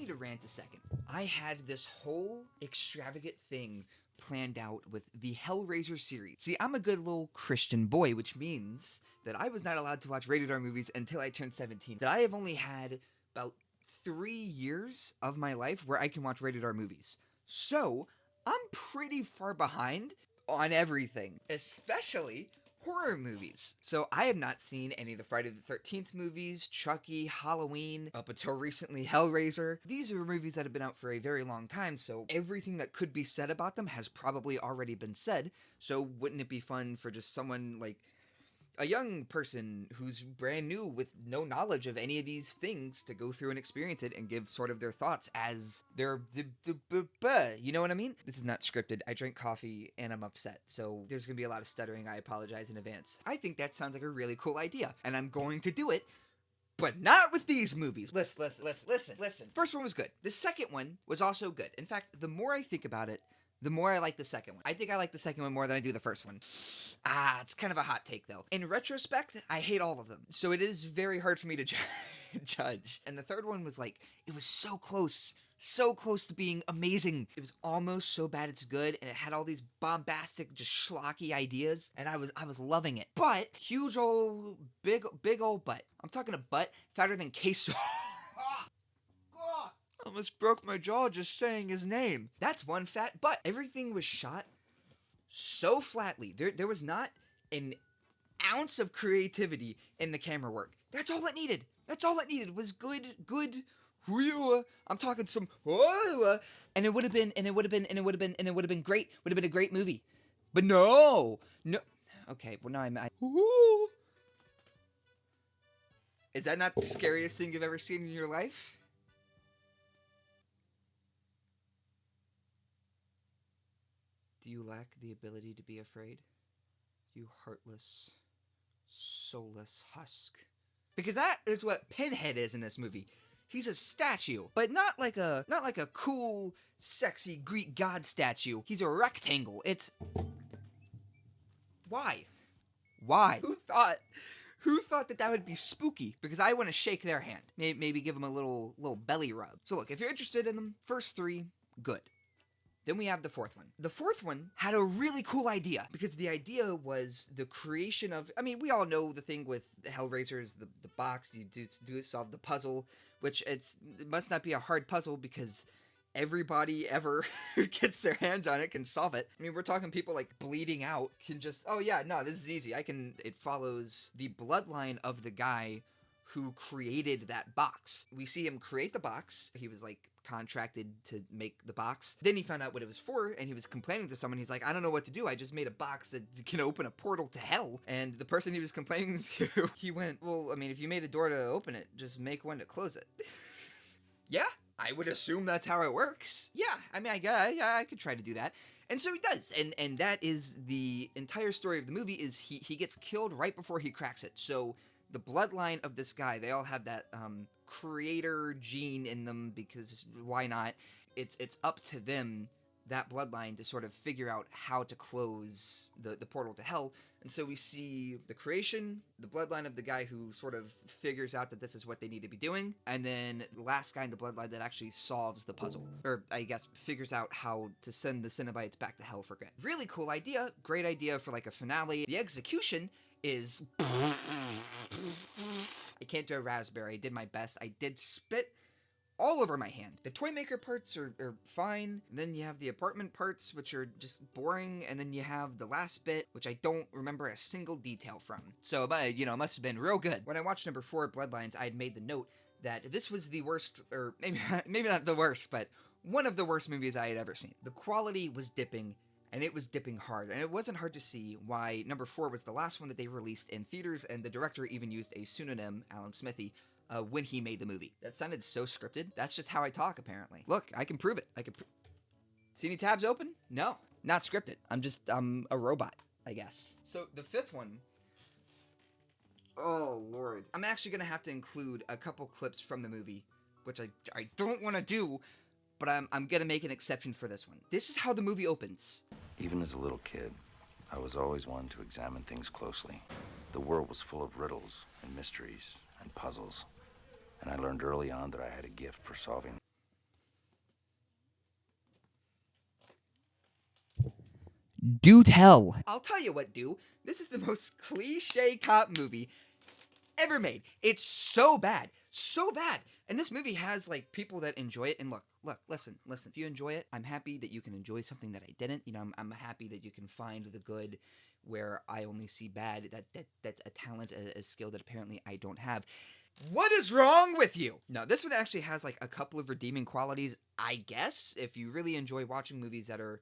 me to rant a second. I had this whole extravagant thing planned out with the Hellraiser series. See, I'm a good little Christian boy, which means that I was not allowed to watch rated R movies until I turned 17. That I have only had about 3 years of my life where I can watch rated R movies. So, I'm pretty far behind on everything, especially horror movies. So I have not seen any of the Friday the 13th movies, Chucky, Halloween, up until recently Hellraiser. These are movies that have been out for a very long time, so everything that could be said about them has probably already been said. So wouldn't it be fun for just someone like a young person who's brand new with no knowledge of any of these things to go through and experience it and give sort of their thoughts as their, you know what I mean? This is not scripted. I drink coffee and I'm upset, so there's gonna be a lot of stuttering. I apologize in advance. I think that sounds like a really cool idea, and I'm going to do it, but not with these movies. Listen. First one was good. The second one was also good. In fact, the more I think about it, the more I like the second one. I think I like the second one more than I do the first one. It's kind of a hot take, though. In retrospect, I hate all of them. So it is very hard for me to judge. And the third one was like, it was so close to being amazing. It was almost so bad it's good, and it had all these bombastic, just schlocky ideas, and I was loving it. But, huge old, big old butt. I'm talking a butt fatter than queso. Almost broke my jaw just saying his name. That's one fat butt. Everything was shot so flatly. There was not an ounce of creativity in the camera work. That's all it needed. Was good. I'm talking some, and it would have been great. Would have been a great movie. But no. Okay, well now Is that not the scariest thing you've ever seen in your life? Do you lack the ability to be afraid? You heartless, soulless husk. Because that is what Pinhead is in this movie. He's a statue, but not like a cool, sexy Greek god statue. He's a rectangle. It's why? Who thought that would be spooky? Because I want to shake their hand. Maybe give them a little belly rub. So look, if you're interested in them, first 3, good. Then we have the fourth one. The fourth one had a really cool idea, because the idea was the creation of, I mean, we all know the thing with the Hellraiser is the box, you do solve the puzzle, which it must not be a hard puzzle because everybody ever who gets their hands on it can solve it. I mean, we're talking people like bleeding out can just, oh yeah, no, this is easy. It follows the bloodline of the guy who created that box. We see him create the box. He was like contracted to make the box. Then he found out what it was for, and he was complaining to someone. He's like, I don't know what to do. I just made a box that can open a portal to hell. And the person he was complaining to, he went, well, I mean, if you made a door to open it, just make one to close it. Yeah, I would assume that's how it works. Yeah, I mean, I could try to do that. And so he does, and that is the entire story of the movie. Is he gets killed right before he cracks it. So the bloodline of this guy, they all have that creator gene in them, because why not? It's up to them, that bloodline, to sort of figure out how to close the portal to hell. And so we see the creation, the bloodline of the guy who sort of figures out that this is what they need to be doing, and then the last guy in the bloodline that actually solves the puzzle, or I guess figures out how to send the Cenobites back to hell for good. Really cool idea, great idea for like a finale. The execution is I can't do a raspberry. I did my best. I did spit all over my hand. The toy maker parts are fine. And then you have the apartment parts, which are just boring. And then you have the last bit, which I don't remember a single detail from. So, it must have been real good. When I watched number 4, Bloodlines, I had made the note that this was the worst, or maybe not the worst, but one of the worst movies I had ever seen. The quality was dipping, and it was dipping hard, and it wasn't hard to see why number 4 was the last one that they released in theaters, and the director even used a pseudonym, Alan Smithy, when he made the movie. That sounded so scripted. That's just how I talk, apparently. Look, I can prove it. See any tabs open? No, not scripted. I'm a robot, I guess. So the fifth one, oh Lord. I'm actually gonna have to include a couple clips from the movie, which I don't want to do, but I'm gonna make an exception for this one. This is how the movie opens. Even as a little kid, I was always one to examine things closely. The world was full of riddles and mysteries and puzzles, and I learned early on that I had a gift for solving. Do tell. I'll tell you what, this is the most cliche cop movie ever made. It's so bad. So bad. And this movie has, like, people that enjoy it. And look, listen. If you enjoy it, I'm happy that you can enjoy something that I didn't. You know, I'm happy that you can find the good where I only see bad. That's a talent, a skill that apparently I don't have. What is wrong with you? No, this one actually has, like, a couple of redeeming qualities, I guess, if you really enjoy watching movies that are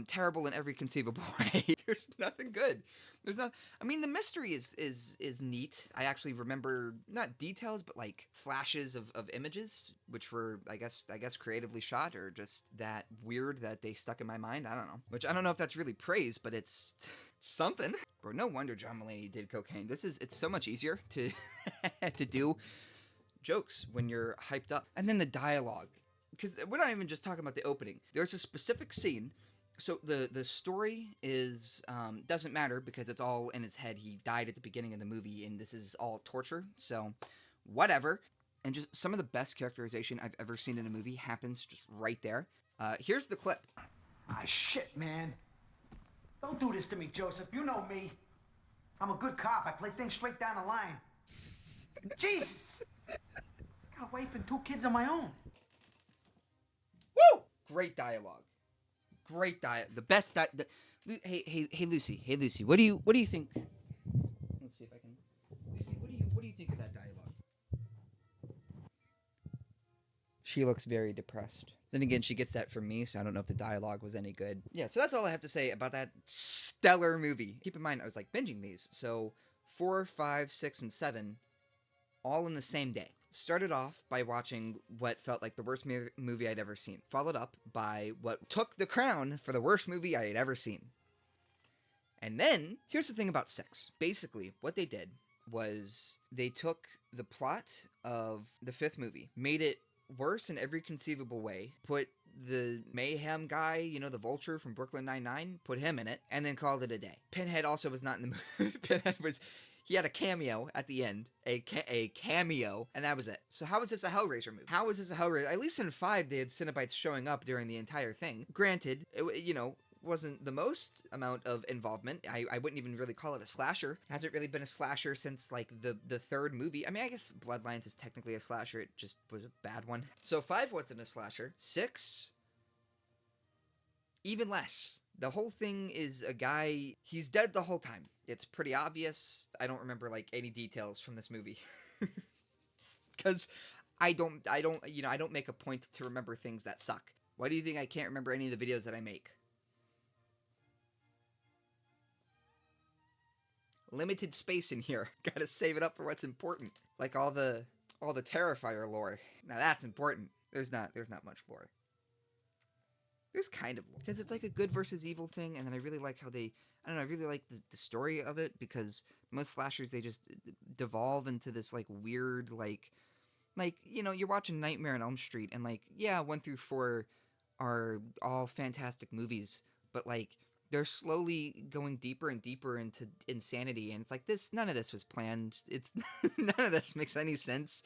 terrible in every conceivable way. There's nothing good. There's not. I mean, the mystery is neat. I actually remember not details, but like flashes of images, which were I guess creatively shot or just that weird that they stuck in my mind. I don't know. Which I don't know if that's really praise, but it's something. Bro, no wonder John Mulaney did cocaine. It's so much easier to to do jokes when you're hyped up, and then the dialogue. Because we're not even just talking about the opening. There's a specific scene. So the story is doesn't matter because it's all in his head. He died at the beginning of the movie, and this is all torture. So, whatever. And just some of the best characterization I've ever seen in a movie happens just right there. Here's the clip. Ah, shit, man. Don't do this to me, Joseph. You know me. I'm a good cop. I play things straight down the line. Jesus! I got a wife and 2 kids of my own. Woo! Great dialogue. Great the best hey Lucy, what do you think? Let's see if I can. Lucy, what do you think of that dialogue? She looks very depressed. Then again, she gets that from me, so I don't know if the dialogue was any good. Yeah, so that's all I have to say about that stellar movie. Keep in mind, I was like binging these, so 4, 5, 6, and 7, all in the same day. Started off by watching what felt like the worst movie I'd ever seen, followed up by what took the crown for the worst movie I had ever seen. And then, here's the thing about 6. Basically, what they did was they took the plot of the 5th movie, made it worse in every conceivable way, put the mayhem guy, you know, the vulture from Brooklyn Nine-Nine, put him in it, and then called it a day. Pinhead also was not in the movie. Pinhead was... He had a cameo at the end, a cameo, and that was it. So how is this a Hellraiser movie? How is this a Hellraiser? At least in 5, they had Cenobites showing up during the entire thing. Granted, it, you know, wasn't the most amount of involvement. I wouldn't even really call it a slasher. Hasn't really been a slasher since, like, the 3rd movie. I mean, I guess Bloodlines is technically a slasher. It just was a bad one. So 5 wasn't a slasher. 6... even less. The whole thing is a guy, he's dead the whole time. It's pretty obvious. I don't remember, like, any details from this movie. Because I don't make a point to remember things that suck. Why do you think I can't remember any of the videos that I make? Limited space in here. Gotta save it up for what's important. Like all the Terrifier lore. Now that's important. There's not much lore. There's kind of, because it's like a good versus evil thing, and then I really like how I really like the story of it, because most slashers, they just devolve into this, like, weird, like, you know, you're watching Nightmare on Elm Street, and, like, yeah, 1 through 4 are all fantastic movies, but, like, they're slowly going deeper and deeper into insanity, and it's like, none of this was planned, none of this makes any sense.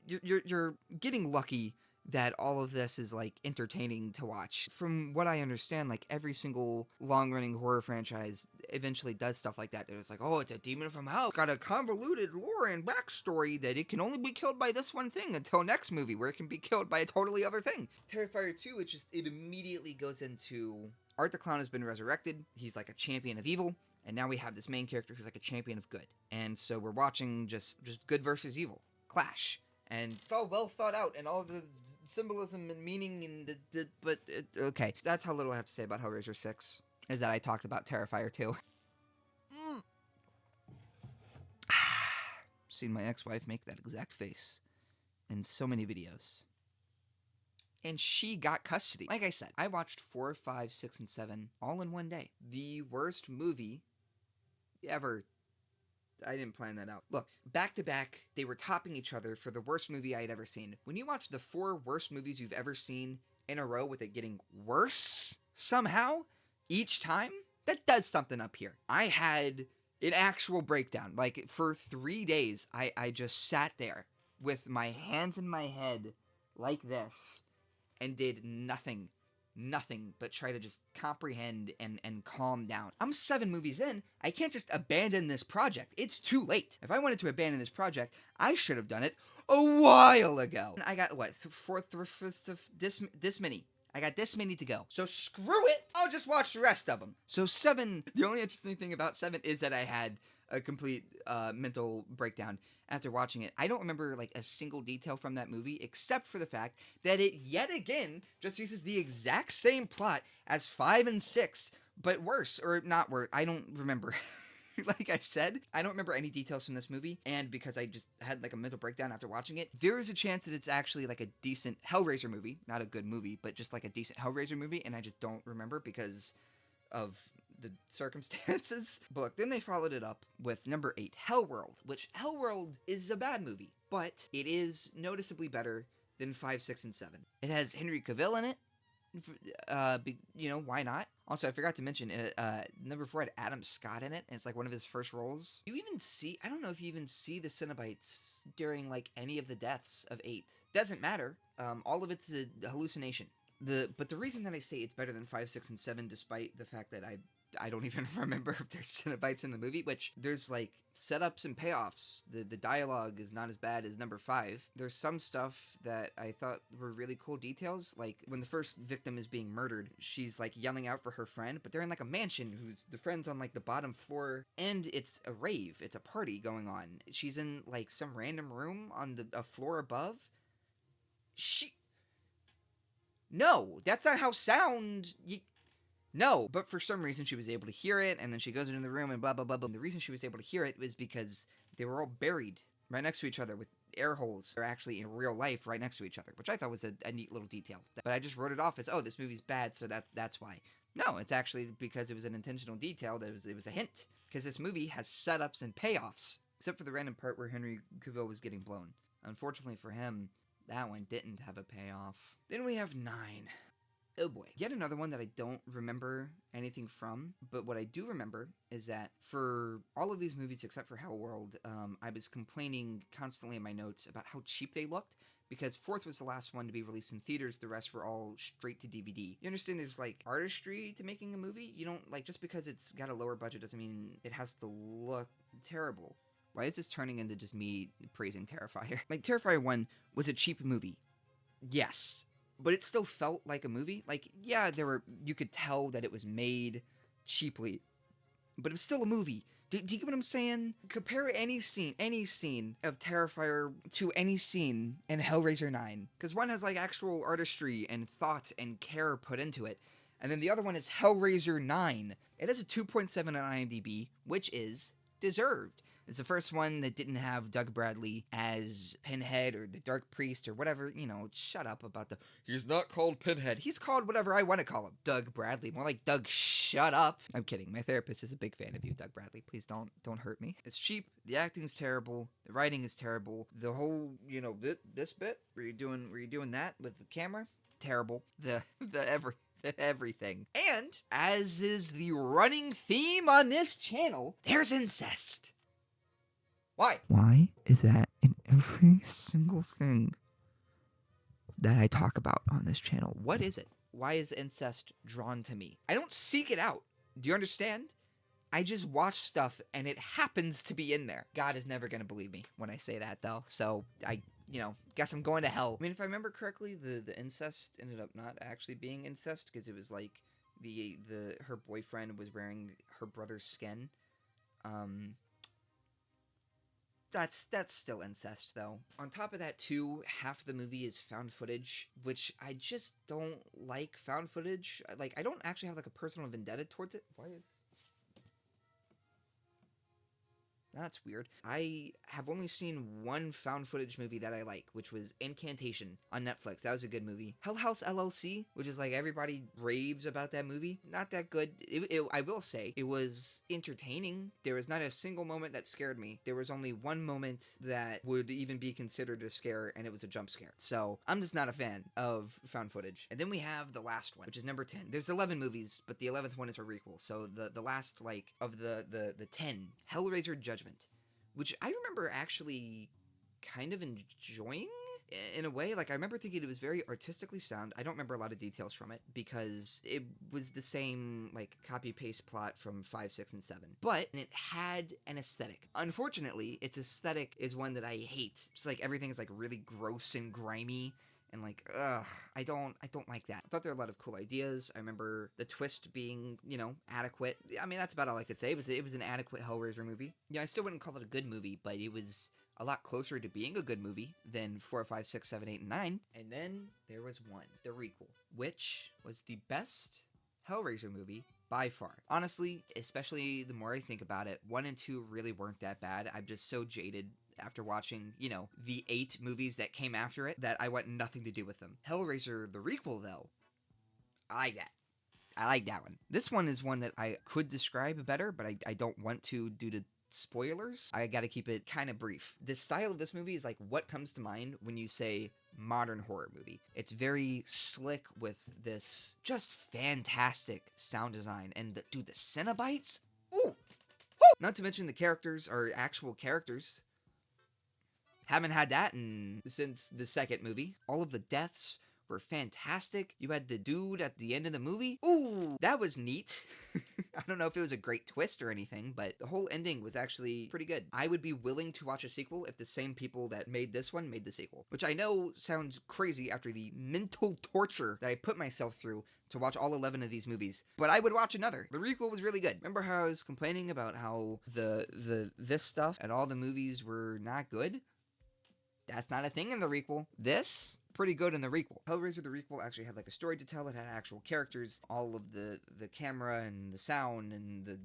You're getting lucky that all of this is, like, entertaining to watch. From what I understand, like, every single long-running horror franchise eventually does stuff like that. They're just like, oh, it's a demon from hell. Got a convoluted lore and backstory that it can only be killed by this one thing until next movie, where it can be killed by a totally other thing. Terrifier 2, it immediately goes into... Art the Clown has been resurrected. He's, like, a champion of evil. And now we have this main character who's, like, a champion of good. And so we're watching just good versus evil. Clash. And it's all well thought out, and all the symbolism and meaning and okay. That's how little I have to say about Hellraiser 6, is that I talked about Terrifier 2. Seen my ex-wife make that exact face in so many videos. And she got custody. Like I said, I watched 4, 5, 6, and 7 all in one day. The worst movie ever. I didn't plan that out. Look, back to back, they were topping each other for the worst movie I had ever seen. When you watch the 4 worst movies you've ever seen in a row with it getting worse somehow each time, that does something up here. I had an actual breakdown. Like, for 3 days, I just sat there with my hands in my head like this and did nothing. nothing but try to just comprehend and calm down. I'm 7 movies in. I can't just abandon this project. It's too late. If I wanted to abandon this project, I should have done it a while ago. I got, what, this many. I got this many to go. So screw it. I'll just watch the rest of them. So 7, the only interesting thing about 7 is that I had a complete mental breakdown after watching it. I don't remember like a single detail from that movie except for the fact that it yet again just uses the exact same plot as 5 and 6, but worse, or not worse. I don't remember. Like I said, I don't remember any details from this movie, and because I just had like a mental breakdown after watching it, there is a chance that it's actually like a decent Hellraiser movie, not a good movie, but just like a decent Hellraiser movie, and I just don't remember because of the circumstances. But look, then they followed it up with number 8, Hellworld, which Hellworld is a bad movie, but it is noticeably better than 5, 6, and 7. It has Henry Cavill in it. Why not? Also, I forgot to mention, number 4 had Adam Scott in it, and it's like one of his first roles. I don't know if you even see the Cenobites during like any of the deaths of 8. Doesn't matter. All of it's a hallucination. But the reason that I say it's better than 5, 6, and 7, despite the fact that I don't even remember if there's Cenobites in the movie, which there's like setups and payoffs. The dialogue is not as bad as number 5. There's some stuff that I thought were really cool details, like when the first victim is being murdered, she's like yelling out for her friend, but they're in like a mansion who's the friend's on like the bottom floor, and it's a rave, it's a party going on. She's in like some random room on a floor above. No, that's not how sound. No, but for some reason she was able to hear it, and then she goes into the room and blah, blah, blah, blah. And the reason she was able to hear it was because they were all buried right next to each other with air holes. They're actually in real life right next to each other, which I thought was a neat little detail. But I just wrote it off as, oh, this movie's bad, so that's why. No, it's actually because it was an intentional detail. It was a hint, because this movie has setups and payoffs, except for the random part where Henry Cavill was getting blown. Unfortunately for him, that one didn't have a payoff. Then we have 9. Oh boy. Yet another one that I don't remember anything from, but what I do remember is that for all of these movies except for Hellworld, I was complaining constantly in my notes about how cheap they looked, because 4th was the last one to be released in theaters, the rest were all straight to DVD. You understand there's like artistry to making a movie? You don't, like, just because it's got a lower budget doesn't mean it has to look terrible. Why is this turning into just me praising Terrifier? Like, Terrifier 1 was a cheap movie. Yes. But it still felt like a movie. Like, yeah, you could tell that it was made cheaply, but it was still a movie. Do you get what I'm saying? Compare any scene of Terrifier to any scene in Hellraiser 9. Because one has, like, actual artistry and thought and care put into it. And then the other one is Hellraiser 9. It has a 2.7 on IMDb, which is deserved. It's the first one that didn't have Doug Bradley as Pinhead or the Dark Priest or whatever. Shut up about he's not called Pinhead. He's called whatever I want to call him. Doug Bradley. More like Doug, shut up. I'm kidding. My therapist is a big fan of you, Doug Bradley. Please don't hurt me. It's cheap. The acting's terrible. The writing is terrible. The whole, this bit where you're doing that with the camera, terrible. The everything. And as is the running theme on this channel, there's incest. Why? Why is that in every single thing that I talk about on this channel? What is it? Why is incest drawn to me? I don't seek it out. Do you understand? I just watch stuff and it happens to be in there. God is never going to believe me when I say that, though. So I guess I'm going to hell. I mean, if I remember correctly, the incest ended up not actually being incest, because it was like her boyfriend was wearing her brother's skin. That's still incest, though. On top of that, too, half the movie is found footage, which I just don't like found footage. Like, I don't actually have, like, a personal vendetta towards it. Why is... That's weird. I have only seen one found footage movie that I like, which was Incantation on Netflix. That was a good movie. Hell House LLC, which is like everybody raves about that movie. Not that good. I will say, it was entertaining. There was not a single moment that scared me. There was only one moment that would even be considered a scare, and it was a jump scare. So I'm just not a fan of found footage. And then we have the last one, which is number 10. There's 11 movies, but the 11th one is a requel. So the last, like, of the 10, Hellraiser Judgment, which I remember actually kind of enjoying in a way. Like, I remember thinking it was very artistically sound. I don't remember a lot of details from it because it was the same, like, copy-paste plot from 5, 6, and 7. But it had an aesthetic. Unfortunately, its aesthetic is one that I hate. It's like everything is, like, really gross and grimy. And like, I don't like that. I thought there were a lot of cool ideas. I remember the twist being, adequate. I mean, that's about all I could say. It was an adequate Hellraiser movie. I still wouldn't call it a good movie, but it was a lot closer to being a good movie than 4, 5, 6, 7, 8, and 9. And then there was one, the requel, which was the best Hellraiser movie by far. Honestly, especially the more I think about it, 1 and 2 really weren't that bad. I'm just so jaded after watching, the 8 movies that came after it, that I want nothing to do with them. Hellraiser, the requel, though, I like that. I like that one. This one is one that I could describe better, but I don't want to due to spoilers. I gotta keep it kind of brief. The style of this movie is like what comes to mind when you say modern horror movie. It's very slick with this just fantastic sound design. And the Cenobites? Ooh! Woo! Not to mention the characters are actual characters. Haven't had that since the second movie. All of the deaths were fantastic. You had the dude at the end of the movie. Ooh, that was neat. I don't know if it was a great twist or anything, but the whole ending was actually pretty good. I would be willing to watch a sequel if the same people that made this one made the sequel, which I know sounds crazy after the mental torture that I put myself through to watch all 11 of these movies, but I would watch another. The requel was really good. Remember how I was complaining about how this stuff and all the movies were not good? That's not a thing in the requel. This, pretty good in the requel. Hellraiser the requel actually had like a story to tell. It had actual characters. All of the camera and the sound and the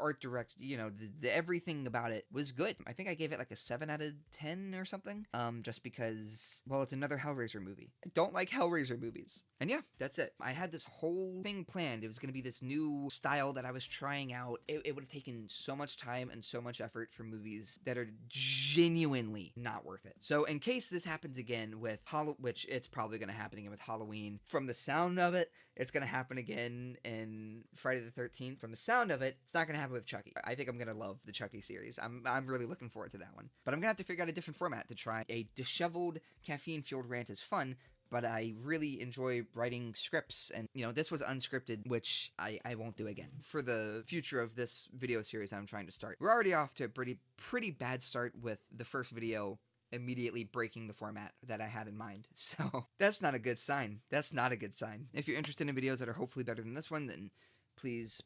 art direct, the everything about it was good. I think I gave it like a 7 out of 10 or something. Just because, well, it's another Hellraiser movie. I don't like Hellraiser movies. And yeah, that's it. I had this whole thing planned. It was going to be this new style that I was trying out. It would have taken so much time and so much effort for movies that are genuinely not worth it. So in case this happens again with which it's probably going to happen again with Halloween, from the sound of it, it's going to happen again in Friday the 13th. From the sound of it, it's not going to happen with Chucky. I think I'm going to love the Chucky series. I'm really looking forward to that one. But I'm going to have to figure out a different format to try. A disheveled, caffeine-fueled rant is fun, but I really enjoy writing scripts, and, this was unscripted, which I won't do again. For the future of this video series I'm trying to start, we're already off to a pretty bad start with the first video immediately breaking the format that I had in mind. So that's not a good sign. That's not a good sign. If you're interested in videos that are hopefully better than this one, then please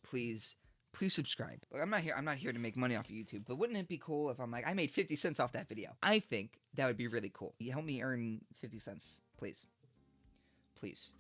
subscribe. Look, I'm not here to make money off of YouTube, but wouldn't it be cool if I'm like, I made 50 cents off that video? I think that would be really cool. You help me earn 50 cents, please. Please.